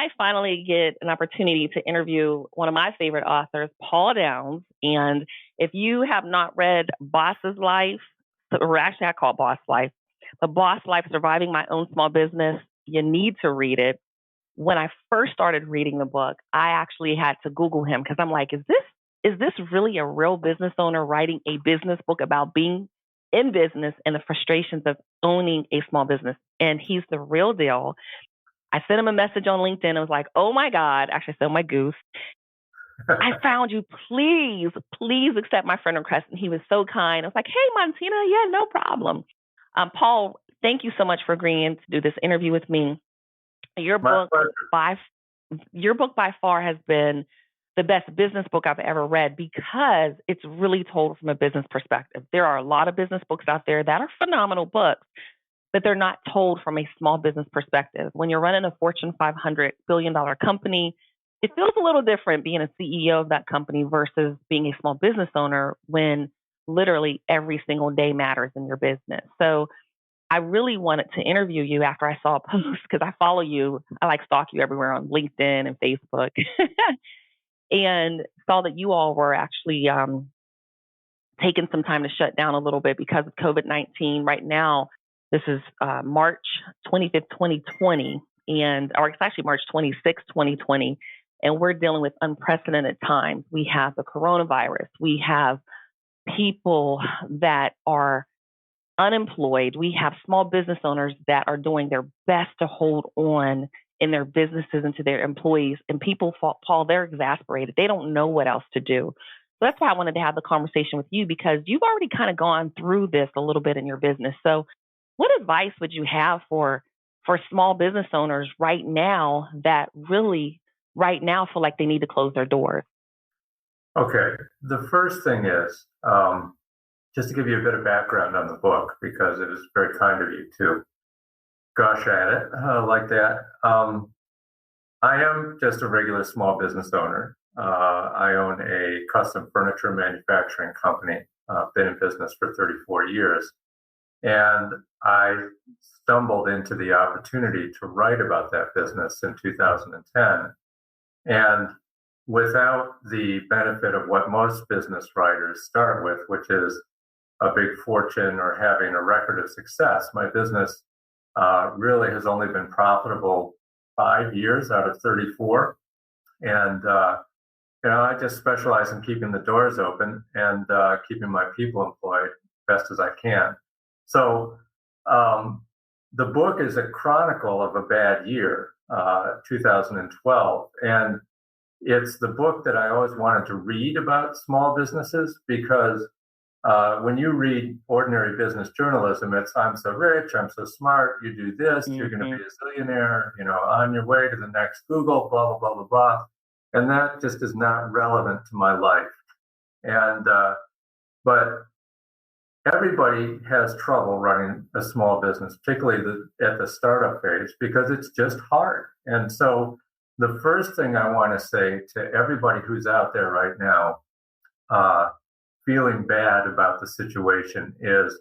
I finally get an opportunity to interview one of my favorite authors, Paul Downs. And if you have not read Boss's Life, or actually I call it Boss Life, but Boss Life, Surviving My Own Small Business, you need to read it. When I first started reading the book, I actually had to Google him because I'm like, is this really a real business owner writing a business book about being in business and the frustrations of owning a small business? And he's the real deal. I sent him a message on LinkedIn. I was like, oh my God, actually, I sent my goose. I found you. Please accept my friend request. And he was so kind. I was like, hey, Montina, yeah, no problem. Paul, thank you so much for agreeing to do this interview with me. Your book by far has been the best business book I've ever read because it's really told from a business perspective. There are a lot of business books out there that are phenomenal books, but they're not told from a small business perspective. When you're running a Fortune 500 billion company, it feels a little different being a CEO of that company versus being a small business owner when literally every single day matters in your business. So I really wanted to interview you after I saw a post because I follow you. I stalk you everywhere on LinkedIn and Facebook and saw that you all were actually taking some time to shut down a little bit because of COVID-19. Right now, this is March 25th, 2020, or it's actually March 26th, 2020, and we're dealing with unprecedented times. We have the coronavirus. We have people that are unemployed. We have small business owners that are doing their best to hold on in their businesses and to their employees. And people, Paul, they're exasperated. They don't know what else to do. So that's why I wanted to have the conversation with you because you've already kind of gone through this a little bit in your business. So what advice would you have for small business owners right now that really right now feel like they need to close their doors? Okay. The first thing is, just to give you a bit of background on the book, because it is very kind of you to gush at it like that. I am just a regular small business owner. I own a custom furniture manufacturing company. Been in business for 34 years. And I stumbled into the opportunity to write about that business in 2010. And without the benefit of what most business writers start with, which is a big fortune or having a record of success, my business really has only been profitable 5 years out of 34. And, I just specialize in keeping the doors open and keeping my people employed best as I can. So the book is a chronicle of a bad year, 2012. And it's the book that I always wanted to read about small businesses because when you read ordinary business journalism, it's I'm so rich, I'm so smart, you do this, you're going to be a zillionaire, on your way to the next Google, blah, blah, blah, blah, blah. And that just is not relevant to my life. And but everybody has trouble running a small business, particularly at the startup phase, because it's just hard. And so the first thing I want to say to everybody who's out there right now, feeling bad about the situation is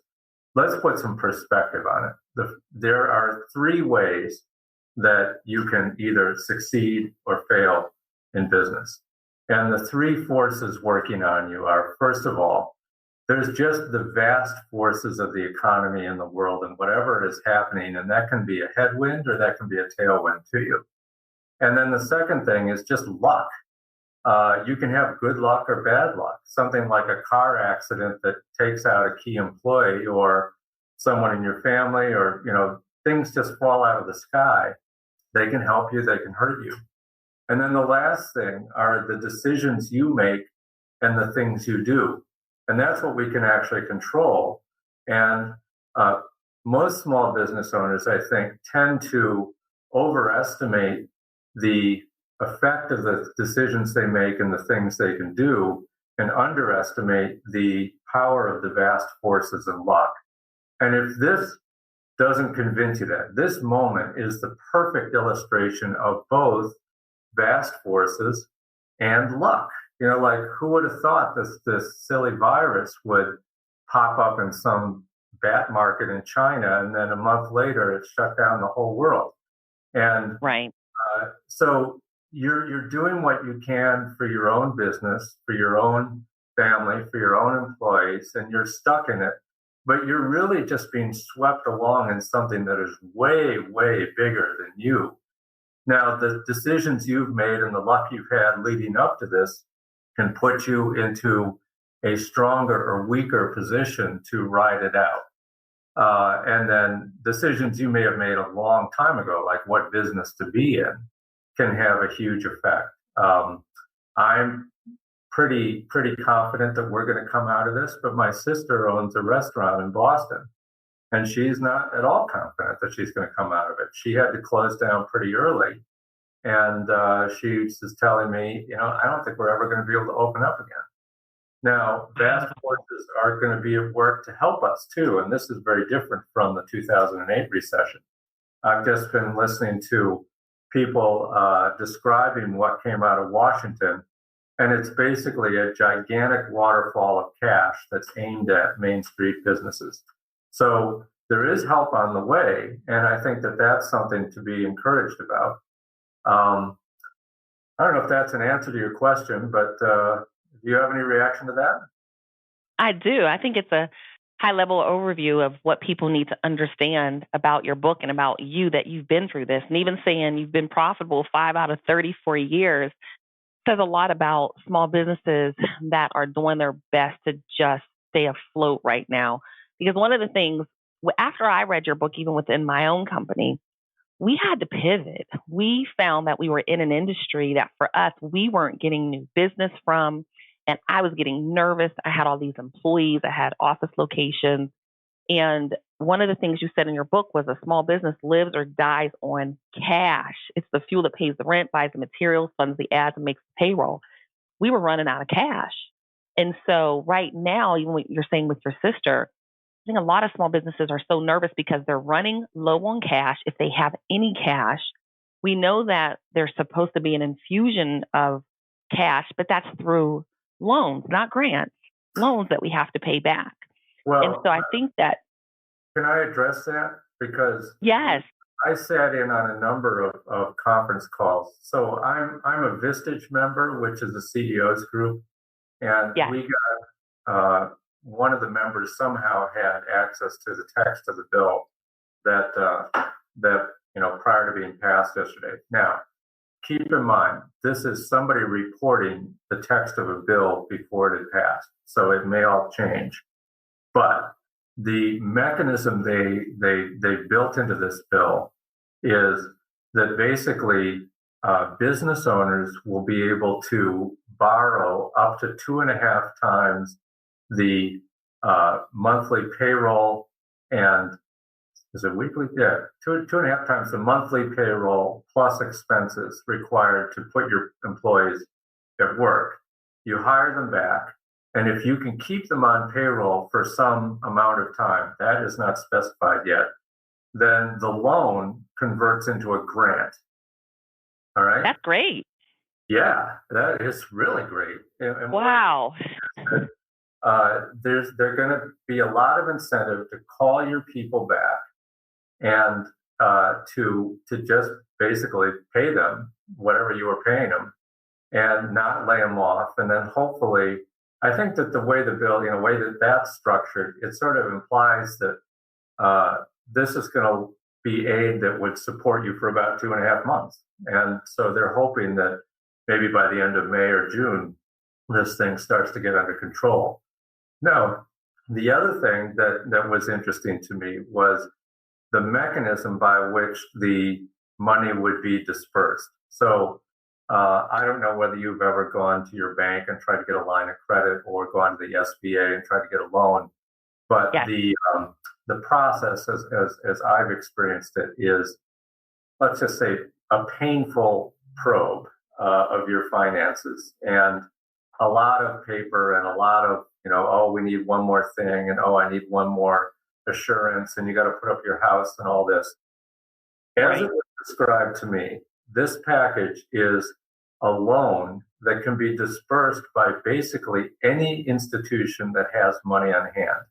let's put some perspective on it. There are three ways that you can either succeed or fail in business. And the three forces working on you are, first of all, there's just the vast forces of the economy in the world and whatever is happening, and that can be a headwind or that can be a tailwind to you. And then the second thing is just luck. You can have good luck or bad luck. Something like a car accident that takes out a key employee or someone in your family or, things just fall out of the sky. They can help you, they can hurt you. And then the last thing are the decisions you make and the things you do. And that's what we can actually control. And most small business owners, I think, tend to overestimate the effect of the decisions they make and the things they can do and underestimate the power of the vast forces and luck. And if this doesn't convince you that, this moment is the perfect illustration of both vast forces and luck. Who would have thought this silly virus would pop up in some bat market in China, and then a month later it shut down the whole world. And right. So you're doing what you can for your own business, for your own family, for your own employees, and you're stuck in it. But you're really just being swept along in something that is way, way bigger than you. Now, the decisions you've made and the luck you've had leading up to this can put you into a stronger or weaker position to ride it out. And then decisions you may have made a long time ago, like what business to be in, can have a huge effect. I'm pretty confident that we're going to come out of this, but my sister owns a restaurant in Boston, and she's not at all confident that she's going to come out of it. She had to close down pretty early, and she was telling me, I don't think we're ever going to be able to open up again. Now, vast forces are going to be at work to help us too, and this is very different from the 2008 recession. I've just been listening to people describing what came out of Washington, and it's basically a gigantic waterfall of cash that's aimed at Main Street businesses. So there is help on the way, and I think that that's something to be encouraged about. I don't know if that's an answer to your question, but do you have any reaction to that? I do. I think it's a high-level overview of what people need to understand about your book and about you, that you've been through this. And even saying you've been profitable 5 out of 34 years says a lot about small businesses that are doing their best to just stay afloat right now. Because one of the things, after I read your book, even within my own company, we had to pivot. We found that we were in an industry that for us, we weren't getting new business from. And I was getting nervous. I had all these employees. I had office locations. And one of the things you said in your book was a small business lives or dies on cash. It's the fuel that pays the rent, buys the materials, funds the ads, and makes the payroll. We were running out of cash. And so right now, even what you're saying with your sister, I think a lot of small businesses are so nervous because they're running low on cash. If they have any cash, we know that there's supposed to be an infusion of cash, but that's through loans, not grants, loans that we have to pay back. Well, and so I think that. Can I address that? Because yes, I sat in on a number of conference calls. So I'm a Vistage member, which is a CEO's group, and yes. we got one of the members somehow had access to the text of the bill that prior to being passed yesterday. Now, keep in mind, this is somebody reporting the text of a bill before it had passed, so it may all change. But the mechanism they built into this bill is that basically business owners will be able to borrow up to 2.5 times the monthly payroll, and is it weekly? Yeah, 2.5 times the monthly payroll plus expenses required to put your employees at work. You hire them back, and if you can keep them on payroll for some amount of time, that is not specified yet, then the loan converts into a grant. All right? That's great. Yeah, that is really great. And wow. There's going to be a lot of incentive to call your people back and to just basically pay them whatever you were paying them and not lay them off. And then hopefully, I think that the way the bill, way that that's structured, it sort of implies that this is going to be aid that would support you for about 2.5 months. And so they're hoping that maybe by the end of May or June, this thing starts to get under control. Now, the other thing that was interesting to me was the mechanism by which the money would be dispersed. So I don't know whether you've ever gone to your bank and tried to get a line of credit or gone to the SBA and tried to get a loan, but yes. The process, as I've experienced it, is, let's just say, a painful probe of your finances, and a lot of paper and a lot of, we need one more thing, and I need one more assurance, and you got to put up your house and all this. As it was described to me, this package is a loan that can be dispersed by basically any institution that has money on hand.